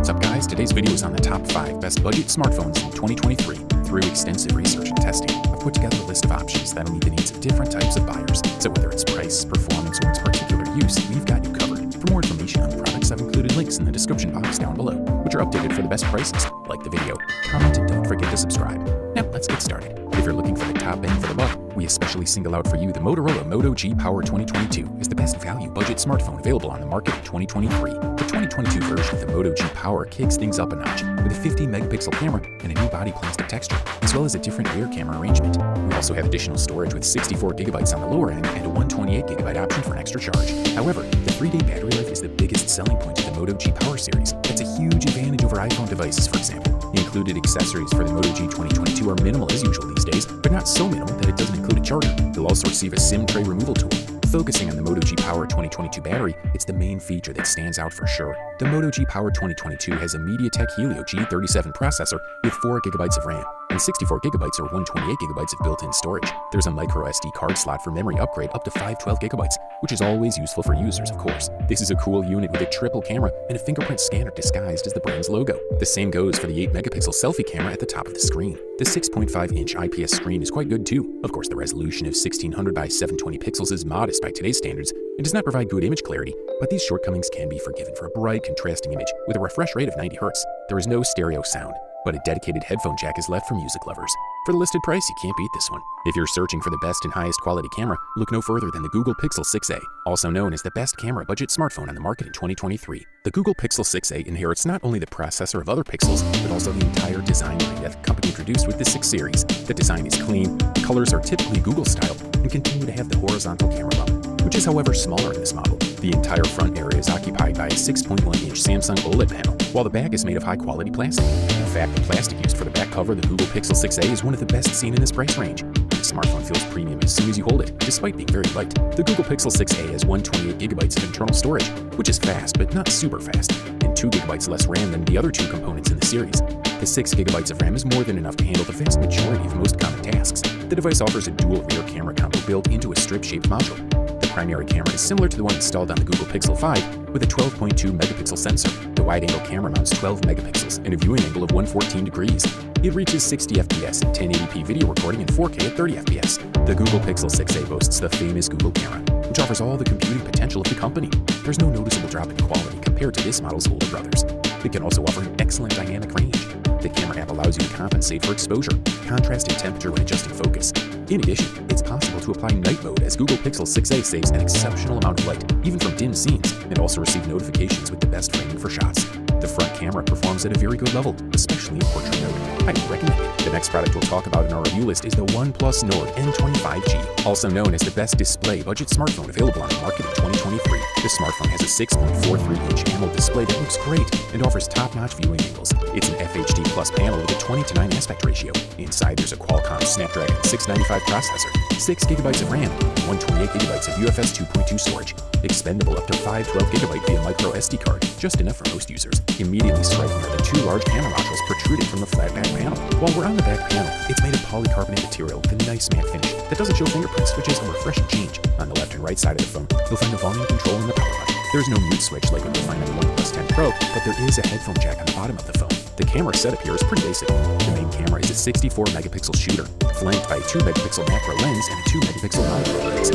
What's up guys, today's video is on the top 5 best budget smartphones in 2023. Through extensive research and testing, I've put together a list of options that'll meet the needs of different types of buyers. So whether it's price, performance, or its particular use, we've got you covered. For more information on the products, I've included links in the description box down below, which are updated for the best prices. Like the video, comment, and don't forget to subscribe. Now let's get started. If you're looking for the top bang for the buck, we especially single out for you the Motorola Moto G Power 2022 as the best value budget smartphone available on the market in 2023. The 2022 version of the Moto G Power kicks things up a notch with a 50 megapixel camera and a new body plastic texture, as well as a different rear camera arrangement. We also have additional storage with 64 gigabytes on the lower end and a 128 gigabyte option for an extra charge. However, the 3-day battery life is the biggest selling point of the Moto G Power series. That's a huge advantage over iPhone devices, for example. The included accessories for the Moto G 2022 are minimal as usual these days, but not so minimal that it doesn't include a charger. You'll also receive a SIM tray removal tool. Focusing on the Moto G Power 2022 battery, it's the main feature that stands out for sure. The Moto G Power 2022 has a MediaTek Helio G37 processor with 4 gigabytes of RAM and 64 gigabytes or 128 gigabytes of built-in storage. There's a micro SD card slot for memory upgrade up to 512 gigabytes, which is always useful for users, of course. This is a cool unit with a triple camera and a fingerprint scanner disguised as the brand's logo. The same goes for the 8 megapixel selfie camera at the top of the screen. The 6.5-inch IPS screen is quite good too. Of course, the resolution of 1600 by 720 pixels is modest by today's standards and does not provide good image clarity, but these shortcomings can be forgiven for a bright, contrasting image with a refresh rate of 90 Hz. There is no stereo sound, but a dedicated headphone jack is left for music lovers. For the listed price, you can't beat this one. If you're searching for the best and highest quality camera, look no further than the Google Pixel 6a, also known as the best camera budget smartphone on the market in 2023. The Google Pixel 6a inherits not only the processor of other Pixels, but also the entire design line that the company introduced with the 6 series. The design is clean, the colors are typically Google style, and continue to have the horizontal camera bump, which is however smaller in this model. The entire front area is occupied by a 6.1-inch Samsung OLED panel, while the back is made of high-quality plastic. In fact, the plastic used for the back cover of the Google Pixel 6a is one of the best seen in this price range. The smartphone feels premium as soon as you hold it, despite being very light. The Google Pixel 6a has 128 gigabytes of internal storage, which is fast but not super fast, and 2 gigabytes less RAM than the other two components in the series. The 6 gigabytes of RAM is more than enough to handle the vast majority of most common tasks. The device offers a dual rear camera combo built into a strip-shaped module. The primary camera is similar to the one installed on the Google Pixel 5 with a 12.2 megapixel sensor. The wide-angle camera mounts 12 megapixels and a viewing angle of 114 degrees. It reaches 60 FPS in 1080p video recording and 4K at 30 FPS. The Google Pixel 6a boasts the famous Google camera, which offers all the computing potential of the company. There's no noticeable drop in quality compared to this model's older brothers. It can also offer an excellent dynamic range. The camera app allows you to compensate for exposure, contrast, and temperature when adjusting focus. In addition, it's possible to apply night mode as Google Pixel 6a saves an exceptional amount of light, even from dim scenes, and also receive notifications with the best framing for shots. The front camera performs at a very good level, especially in portrait mode. Highly recommend it. The next product we'll talk about in our review list is the OnePlus Nord N25G, also known as the best display budget smartphone available on the market in 2023. The smartphone has a 6.43-inch AMOLED display that looks great and offers top-notch viewing angles. It's an FHD Plus panel with a 20:9 aspect ratio. Inside there's a Qualcomm Snapdragon 695 processor, 6 gigabytes of RAM, 128 gigabytes of UFS 2.2 storage, expendable up to 512 gigabyte via micro SD card, just enough for most users. Immediately striking are the 2 large camera modules protruding from the flat back panel. While we're on the back panel, it's made of polycarbonate material with a nice matte finish that doesn't show fingerprints, which is a refreshing change. On the left and right side of the phone, you'll find the volume control and the power button. There's no mute switch like what you'll find on the OnePlus 10 Pro, but there is a headphone jack on the bottom of the phone. The camera setup here is pretty basic. The main camera is a 64 megapixel shooter, flanked by a 2 megapixel macro lens and a 2 megapixel micro lens.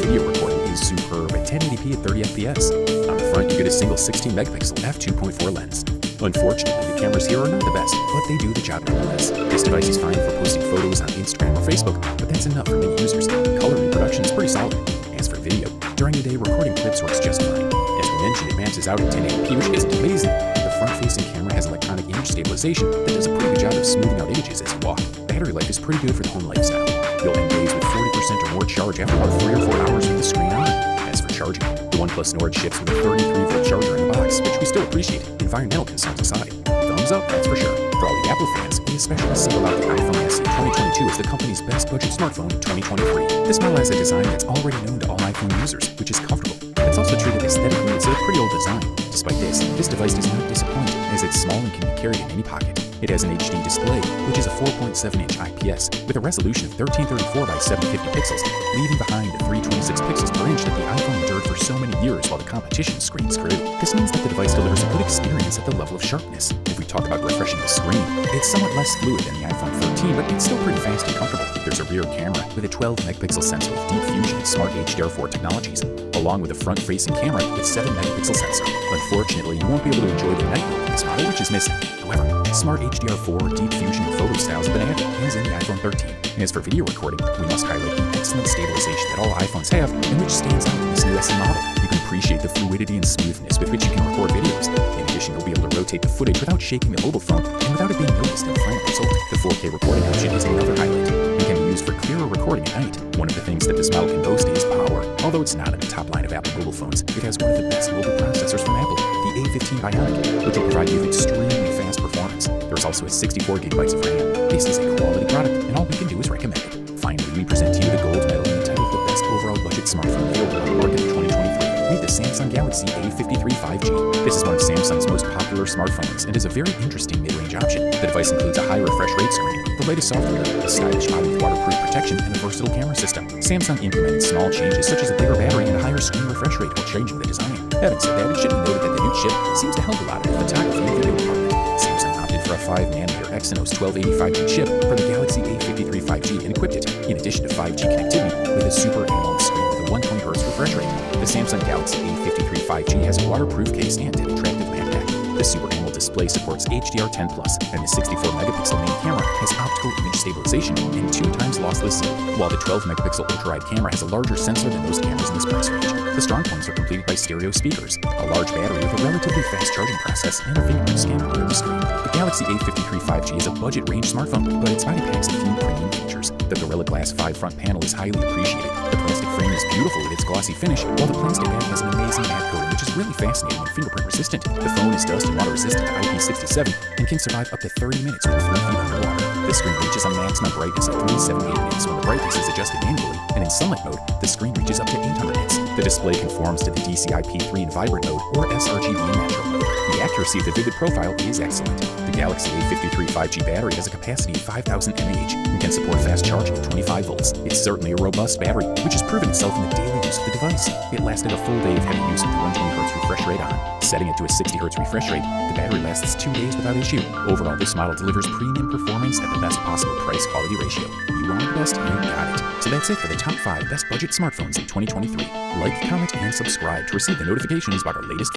Video recording is superb at 1080p at 30 FPS. On the front, you get a single 16 megapixel f2.4 lens. Unfortunately, the cameras here are not the best, but they do the job nonetheless. This device is fine for posting photos on Instagram or Facebook, but that's enough for many users. Color reproduction is pretty solid. As for video, during the day, recording clips works just fine. As we mentioned, it maxes out at 1080p, which isn't amazing. The front-facing camera has electronic image stabilization that does a pretty good job of smoothing out images as you walk. Battery life is pretty good for the home lifestyle. You'll end days with 40% or more charge after about 3 or 4 hours with the screen on. As for charging, the OnePlus Nord ships with a 33-volt charger in the box, which we still appreciate, environmental concerns aside. Thumbs up, that's for sure. For all the Apple fans, we especially single out the iPhone SE 2022 as the company's best budget smartphone in 2023. This model has a design that's already known to all iPhone users, which is comfortable. It's also true that aesthetically it's a pretty old design. Despite this device does not disappoint, as it's small and can be carried in any pocket. It has an HD display, which is a 4.7-inch IPS with a resolution of 1334 by 750 pixels, leaving behind the 326 pixels per inch that the iPhone endured for so many years while the competition screens grew. This means that the device delivers a good experience at the level of sharpness. If we talk about refreshing the screen, it's somewhat less fluid than the iPhone 13, but it's still pretty fast and comfortable. There's a rear camera with a 12-megapixel sensor with deep fusion and smart HDR4 technologies, along with a front-facing camera with 7-megapixel sensor. Unfortunately, you won't be able to enjoy the night mode of this model, which is missing. However, smart HDR4, deep fusion, and photo styles have been added, as in the iPhone 13. As for video recording, we must highlight the excellent stabilization that all iPhones have, and which stands out in this new SE model. You can appreciate the fluidity and smoothness with which you can record videos. In addition, you'll be able to rotate the footage without shaking the mobile phone and without it being noticed in the final result. The 4K recording option is another highlight. It can be used for clearer recording at night. One of the things that this model can boast is power. Although it's not in the top line of Apple mobile phones, it has one of the best mobile processors from Apple, the A15 Bionic, which will provide you with extremely fast performance. There's also a 64 gigabytes of RAM. This is a quality product, and all we can do is recommend it. Finally, we present to you the gold medal entitled the best overall budget smartphone available on the market in 2023. Meet the Samsung Galaxy A53 5G. This is one of Samsung's most popular smartphones and is a very interesting mid-range option. The device includes a high refresh rate screen, the latest software, a stylish body with waterproof protection, and a versatile camera system. Samsung implemented small changes such as a bigger battery and a higher screen refresh rate while changing the design. Having said that, it should be noted that the new chip seems to help a lot in the photography and video department. Samsung opted for a 5nm Exynos 1285G chip for the Galaxy A53 5G and equipped it, in addition to 5G connectivity, with a Super AMOLED screen with a 120Hz refresh rate. The Samsung Galaxy A53 5G has a waterproof case and an attractive backpack. The Super AMOLED display supports HDR10+, and the 64-megapixel main camera has optical image stabilization and 2x lossless zoom, while the 12-megapixel ultra-wide camera has a larger sensor than most cameras in this price range. The strong points are completed by stereo speakers, a large battery with a relatively fast charging process, and a fingerprint scanner on the screen. The Galaxy A53 5G is a budget-range smartphone, but its body packs a few premium features. The Gorilla Glass 5 front panel is highly appreciated. The plastic frame is beautiful with its glossy finish, while the plastic back has an amazing matte coating, which is really fascinating and fingerprint resistant. The phone is dust and water resistant to IP67 and can survive up to 30 minutes with 3 feet underwater. The screen reaches a maximum brightness of 378 nits when the brightness is adjusted manually, and in sunlight mode, the screen reaches up to 800 nits. The display conforms to the DCI-P3 in vibrant mode or sRGB in natural mode. The accuracy of the vivid profile is excellent. The Galaxy A53 5G battery has a capacity of 5000 mAh and can support fast charging at 25 volts. It's certainly a robust battery, which has proven itself in the daily use of the device. It lasted a full day of heavy use with the 120Hz refresh rate on. Setting it to a 60Hz refresh rate, the battery lasts 2 days without issue. Overall, this model delivers premium performance at the best possible price-quality ratio. You want the best, you got it. So that's it for the top 5 best budget smartphones in 2023. Like, comment, and subscribe to receive the notifications about our latest